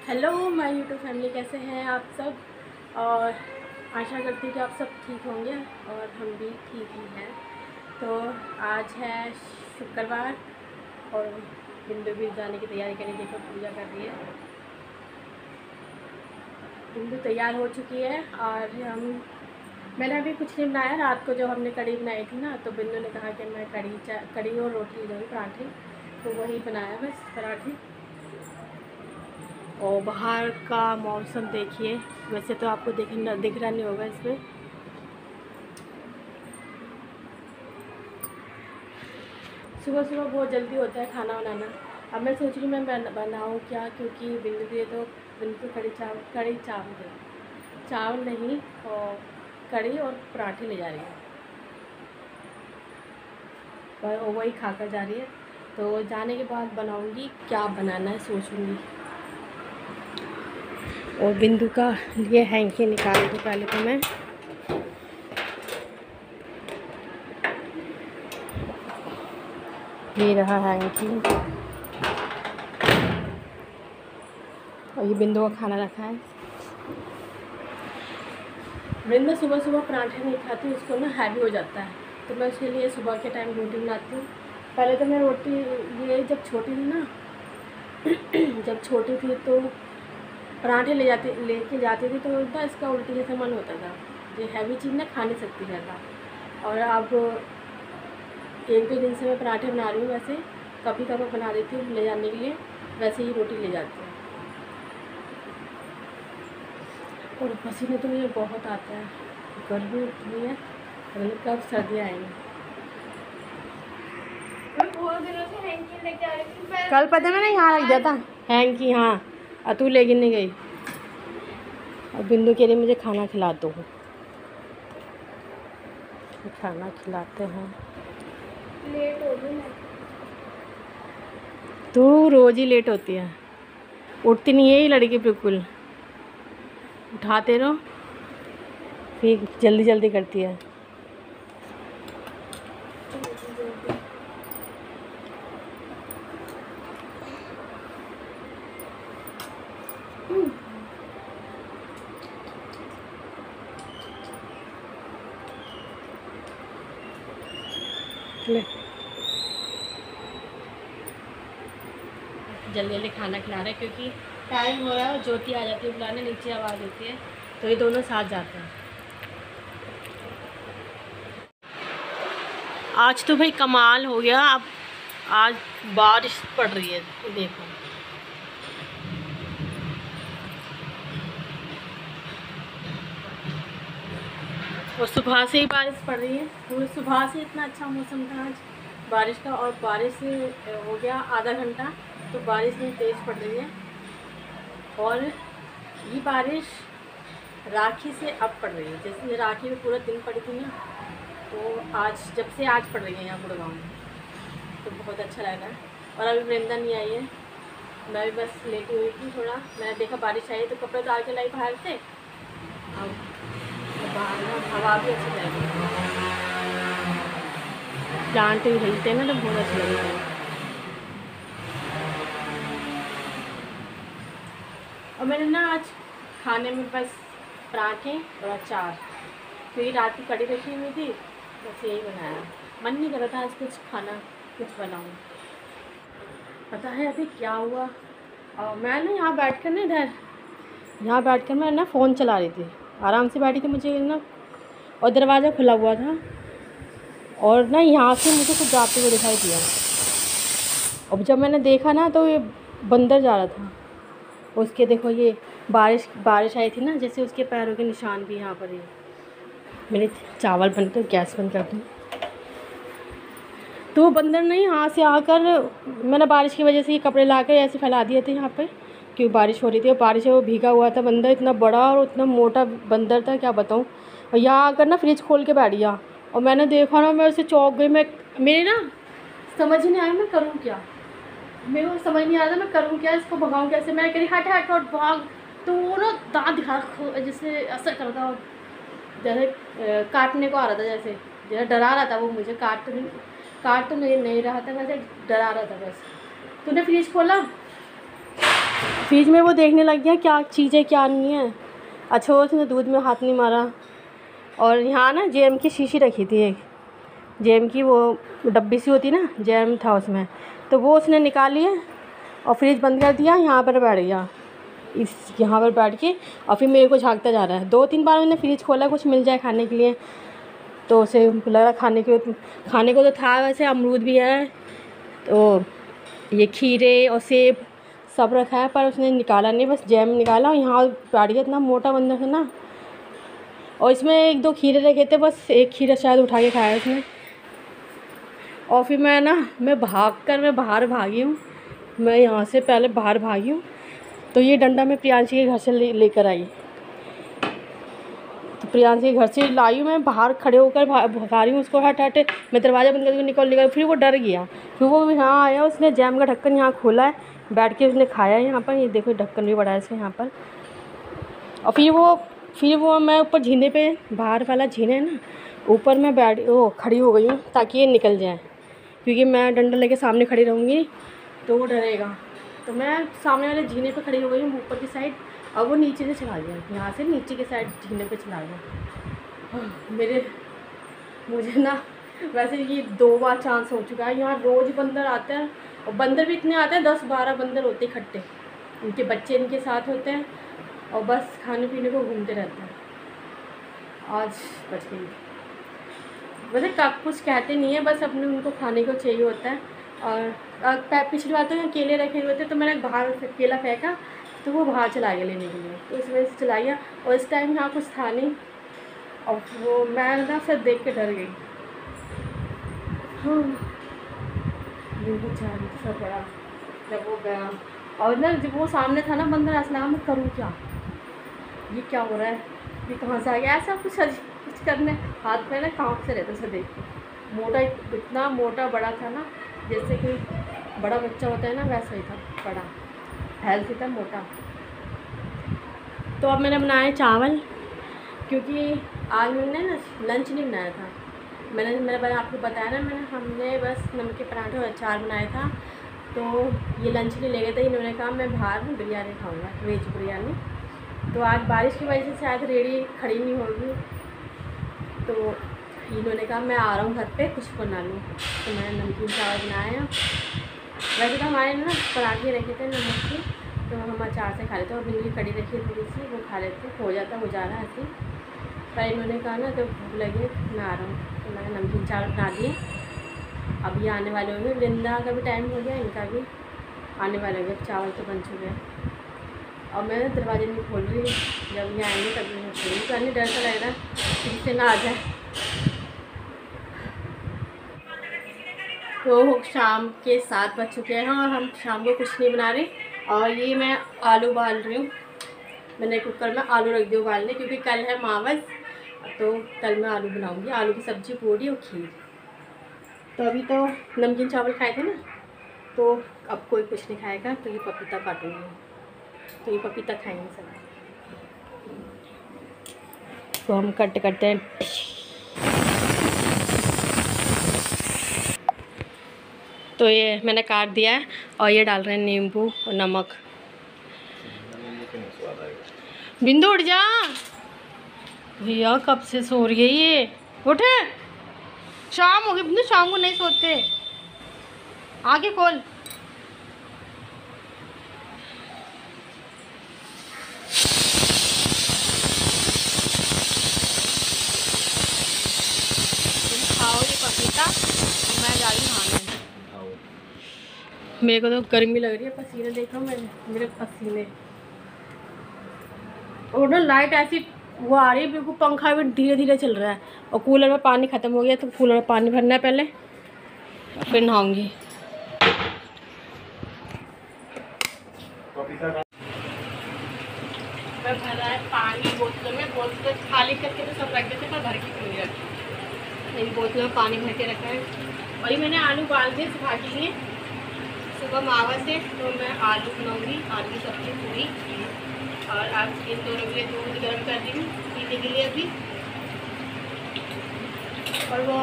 Hello my YouTube family, कैसे हैं आप सब। और आशा करती हूँ कि आप सब ठीक होंगे और हम भी ठीक ही हैं। तो आज है शुक्रवार और बिंदु भी जाने की तैयारी करी। देखो पूजा कर रही है, बिंदु तैयार हो चुकी है। और मैंने अभी कुछ नहीं बनाया। रात को जो हमने कढ़ी बनाई थी ना, तो बिंदु ने कहा कि मैं कढ़ी और रोटी ले जाऊँगी, पराठे, तो वही बनाया बस, पराठे। और बाहर का मौसम देखिए, वैसे तो आपको दिख रहा नहीं होगा इसमें। सुबह सुबह बहुत जल्दी होता है खाना बनाना। अब मैं सोच रही हूँ मैं बनाऊँ क्या, क्योंकि बिंदु के तो बिंदु कढ़ी चावल नहीं, और कढ़ी और पराठे ले जा रही है और वही खाकर जा रही है। तो जाने के बाद बनाऊँगी, क्या बनाना है सोचूँगी। और बिंदु का ये हैंकी निकाल दूँ पहले तो मैं। ये रहा हैंकी, और ये बिंदु का खाना रखा है। बिंदु सुबह सुबह पराठे नहीं खाती, उसको ना हैवी हो जाता है, तो मैं उसके लिए सुबह के टाइम रोटी बनाती हूँ। पहले तो मैं रोटी, ये जब छोटी थी ना जब छोटी थी तो पराठे लेके जाती थी, तो ना इसका उल्टी जैसा मन होता था। ये हैवी चीज़ ना खा नहीं सकती ज़्यादा। और अब 1-2 दिन से मैं पराठे बना रही हूँ। वैसे कभी कभी बना देती हूँ ले जाने के लिए, वैसे ही रोटी ले जाती हूँ। और पसीने तो मुझे बहुत आता है, गर्मी इतनी है, कब सर्दियाँ आएंगी। कल पता मैंने यहाँ रख दिया था हैंकी, हाँ, तू लेकिन नहीं गई। और बिंदु के लिए मुझे खाना खिला दो, खाना खिलाते हैं। लेट हो गई मैं। तू रोज़ ही लेट होती है, उठती नहीं है ये लड़की बिल्कुल। उठाते रहो, फिर जल्दी जल्दी करती है। ले जल्दी जल्दी खाना खिला रहे हैं, क्योंकि टाइम हो रहा है और ज्योति आ जाती है बुलाने, नीचे आवाज़ देती है, तो ये दोनों साथ जाते हैं। आज तो भाई कमाल हो गया। अब आज बारिश पड़ रही है, देखो। और सुबह से ही बारिश पड़ रही है, पूरी सुबह से इतना अच्छा मौसम था आज बारिश का। और बारिश हो गया आधा घंटा, तो बारिश नहीं तेज़ पड़ रही है। और ये बारिश राखी से अब पड़ रही है। जैसे राखी में पूरा दिन पड़ी थी ना, तो आज जब से आज पड़ रही है यहाँ गुड़गांव में, तो बहुत अच्छा लग रहा है। और अभी वृंदा नहीं आई है, मैं भी बस लेटी हुई थी थोड़ा। मैंने देखा बारिश आई है तो कपड़े डाल के लाई बाहर से। अब बाहर ना हवा भी अच्छी लग रही है, प्लांट हिलते हैं ना, तो बहुत अच्छा लगता है। और मैंने ना आज खाने में बस पराठे और अचार, क्योंकि रात की कढ़ी रखी हुई थी, बस यही बनाया। मन नहीं कर रहा था आज कुछ खाना, कुछ बनाऊँ। पता है अभी क्या हुआ, मैं ना यहाँ बैठकर मैं ना फ़ोन चला रही थी, आराम से बैठी थी मुझे ना, और दरवाज़ा खुला हुआ था, और ना यहाँ से मुझे कुछ जाते हुए दिखाई दिया। अब जब मैंने देखा ना, तो ये बंदर जा रहा था। उसके देखो, ये बारिश आई थी ना, जैसे उसके पैरों के निशान भी यहाँ पर है। मेरे चावल बनते, गैस बंद कर दूँ। तो वो बंदर नहीं, यहाँ से आकर, मैंने बारिश की वजह से ये कपड़े ला कर ऐसे फैला दिए थे यहाँ पे, क्योंकि बारिश हो रही थी। और बारिश में वो भीगा हुआ था बंदर, इतना बड़ा और इतना मोटा बंदर था, क्या बताऊँ। और यहाँ आकर ना फ्रिज खोल के बैठ गया, और मैंने देखा ना, मैं उसे चौंक गई। मेरे ना समझ ही नहीं आया मैं करूँ क्या, मेरे को समझ नहीं आ रहा था मैं करूँ क्या, इसको भगाऊँ कैसे। मैं कह रही हट हट और भाग, तो वो ना दाँत दिखा, जैसे असर कर रहा था, जैसे काटने को आ रहा था, जैसे डरा रहा था वो मुझे। काट तो नहीं रहा था, वैसे डरा रहा था बस। तूने फ्रिज खोला? फ्रिज में वो देखने लग गया क्या चीज़ है क्या नहीं है। अच्छा वो उसने दूध में हाथ नहीं मारा। और यहाँ ना जैम की शीशी रखी थी, एक जैम की वो डब्बी सी होती ना, जैम था उसमें, तो वो उसने निकाली है और फ्रिज बंद कर दिया। यहाँ पर बैठ गया, यहाँ पर बैठ के, और फिर मेरे को झांकता जा रहा है। 2-3 बार मैंने फ्रिज खोला कुछ मिल जाए खाने के लिए, तो उसे लग रहा खाने को तो था। वैसे अमरूद भी है, तो ये खीरे और सेब सब रखा है, पर उसने निकाला नहीं, बस जैम निकाला। और यहाँ बैठ गया, इतना मोटा बंदर था ना। और इसमें 1-2 खीरे रखे थे, बस एक खीरा शायद उठा के खाया उसने। और फिर मैं बाहर भागी हूँ। मैं यहाँ से पहले बाहर भागी हूँ, तो ये डंडा मैं प्रियांशी के घर से लेकर आई। तो प्रियांशी के घर से लाई हूँ, मैं बाहर खड़े होकर भगा रही हूँ उसको, हट हट। मैं दरवाज़ा बंद करके निकल। फिर वो डर गया, फिर वो यहाँ आया, उसने जैम का ढक्कन यहाँ खोला है, बैठ के उसने खाया है यहाँ पर। ये देखो ढक्कन भी बड़ा है इसका यहाँ पर। और फिर वो मैं ऊपर झीने पे, बाहर वाला झीने है ना, ऊपर मैं खड़ी हो गई हूँ ताकि ये निकल जाए, क्योंकि मैं डंडा लेके सामने खड़ी रहूँगी तो वो डरेगा। तो मैं सामने वाले झीने पे खड़ी हो गई हूँ ऊपर की साइड, और वो नीचे से चला गया, यहाँ से नीचे की साइड झीने पे चला गया। मुझे ना वैसे ये 2 बार चांस हो चुका है। यहाँ रोज़ बंदर आते हैं, और बंदर भी इतने आते हैं, 10-12 बंदर होते इकट्ठे। इनके बच्चे इनके साथ होते हैं, और बस खाने पीने को घूमते रहते हैं। आज बच गई। वैसे कब कुछ कहते नहीं है, बस अपने उनको खाने को चाहिए होता है। और पिछली बार तो केले रखे हुए थे, तो मैंने बाहर केला फेंका, तो वो बाहर चला गया लेने के लिए, तो इस वजह से चला गया। और इस टाइम यहाँ कुछ था नहीं, और वो मैं ना फिर देख के डर गई। हाँ सब बड़ा जब वो गया, और ना जब वो सामने था ना बंदर, असला मैं करूँ क्या, ये क्या हो रहा है, ये कहाँ से आ गया, ऐसा कुछ करने हाथ पे ना काँप से रहता उसे देख के। मोटा, इतना मोटा बड़ा था ना, जैसे कि बड़ा बच्चा होता है ना, वैसा ही था, बड़ा हेल्थी था, मोटा। तो अब मैंने बनाए चावल, क्योंकि आज मैंने ना लंच नहीं बनाया था। मैंने आपको बताया ना, हमने बस नमक के पराठे और अचार बनाया था। तो ये लंच नहीं ले गए थे, इन्होंने कहा मैं बाहर बिरयानी खाऊंगा, वेज बिरयानी। तो आज बारिश की वजह से शायद रेडी खड़ी नहीं होगी, तो इन्होंने कहा मैं आ रहा हूँ घर पे, कुछ बना लूँ। तो मैंने नमकीन चावल बनाया। वैसे तो हमारे ना पराठे रखे थे नमक के, तो हम अचार से खा लेते, और भिंडी कड़ी रखी थोड़ी सी, वो खा लेते, हो जाता गुजारा ऐसे। पर इन्होंने कहा ना जब भूख लगे मैं आ रहा हूँ, तो मैंने नमकीन चावल बना दिए। अब ये आने वाले होंगे, वृंदा का भी टाइम हो गया, इनका भी आने वाले होंगे, चावल तो बन चुके हैं। और मैं दरवाजे नहीं खोल रही, जब ये आएंगे तभी मैं खोलूँगी। तो अन्य डर सा लग रहा है किसी से ना आ जाए। तो शाम के 7 बज चुके हैं, और हम शाम को कुछ नहीं बना रहे। और ये मैं आलू उबाल रही हूँ, मैंने कुकर में आलू रख दिए उबालने, क्योंकि कल है मावस, तो कल मैं आलू बनाऊँगी, आलू की सब्ज़ी, पूड़ी और खीर। तो अभी तो नमकीन चावल खाए थे ना, तो अब कोई कुछ नहीं खाएगा, तो ये पपीता काटूँगी, तो ये पपीता खाएंगे सब। तो हम कट करते हैं। तो ये मैंने काट दिया है, और ये डाल रहे हैं नींबू और नमक। बिंदु उठ जा भैया, कब से सो रही है ये, उठे, शाम हो गई बिंदु, शाम को नहीं सोते, आगे खोल। खाओ ये पपीता, मैं जा रही हूँ नहाने। मेरे को तो गर्मी लग रही है, पसीने देखो मेरे पसीने। और ना लाइट ऐसी वो आ रही है, बिल्कुल पंखा भी धीरे धीरे चल रहा है, और कूलर में पानी ख़त्म हो गया, तो कूलर में पानी भरना है पहले, फिर नहाऊंगी। मैं भरा है पानी बोतलों में, बोतल खाली करके तो सब रख देते, पर भर के क्यों नहीं रखी। इन बोतलों में पानी भर के रखा है। और ये मैंने आलू उबाल दिए सुबह के लिए, सुबह मावा से, तो मैं आलू बनाऊँगी, आलू की सब्ज़ी, पूरी। और आज इन दोनों के लिए दूध गर्म कर दी हूँ पीने के लिए अभी। और वो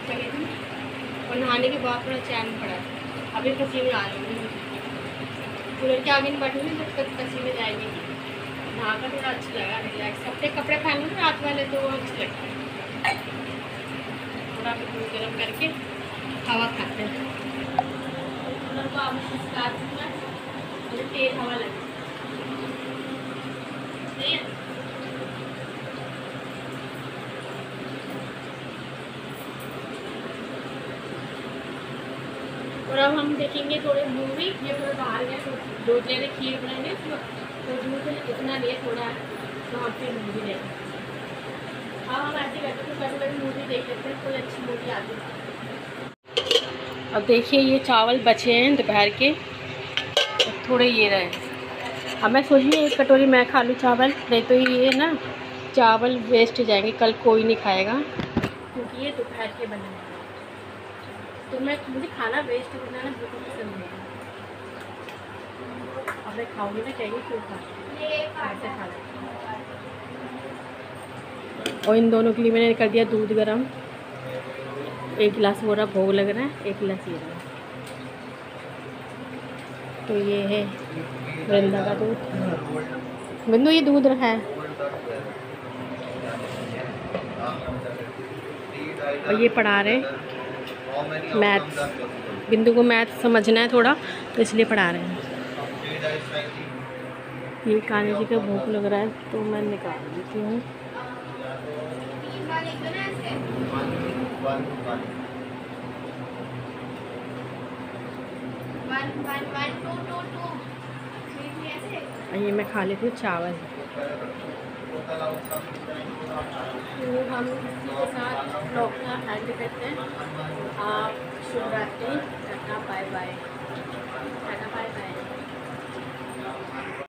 चली थी, और नहाने के बाद थोड़ा चैन पड़ा, अभी पसीने आ रहे हैं। कूलर के आगे नहीं बैठूंगी जब तक पसीने जाएंगे। नहा कर थोड़ा अच्छा लगा, रिलैक्स। अपने कपड़े पहनूँगी रात वाले तो वो अच्छे लगते हैं। थोड़ा दूध गर्म करके हवा खाते हैं। कूलर को आप तेज हवा लगे, सही है। और अब हम देखेंगे थोड़े मूवी। ये थोड़ा बाहर गए तो दूध लेने, खीर बनाएंगे तो दूध इतना लिए थोड़ा, तो हम फिर मूवी देखें। हाँ, हम ऐसे करते तो कभी कभी मूवी देख लेते हैं, कोई अच्छी मूवी आती है। अब देखिए ये चावल बचे हैं दोपहर के, थोड़े ये रहे। अब मैं सोच रही हूँ एक कटोरी मैं खा लूँ चावल, नहीं तो ये ना चावल वेस्ट हो जाएंगे, कल कोई नहीं खाएगा क्योंकि ये दोपहर के बने हैं। तो मुझे खाना वेस्ट बनाना बिल्कुल पसंद नहीं है। अब मैं खाऊंगी ना, चाहिए क्यों खा, ऐसे खा लें। और इन दोनों के लिए मैंने कर दिया दूध गरम। 1 गिलास वो रहा, भोग लग रहा है, 1 गिलास ये रहा। तो ये है वृंदा का दूध। बिंदु ये दूध रखा है, और ये पढ़ा रहे मैथ्स। बिंदु को मैथ समझना है थोड़ा, तो इसलिए पढ़ा रहे हैं। ये कान्हा जी का भोग लग रहा है तो मैं निकाल देती हूँ। ये मैं खा लेती हूँ चावल। तो हम इसी के साथ ब्लॉग का एंड करते हैं। आप शुभ रात्रि, tata bye bye, tata bye.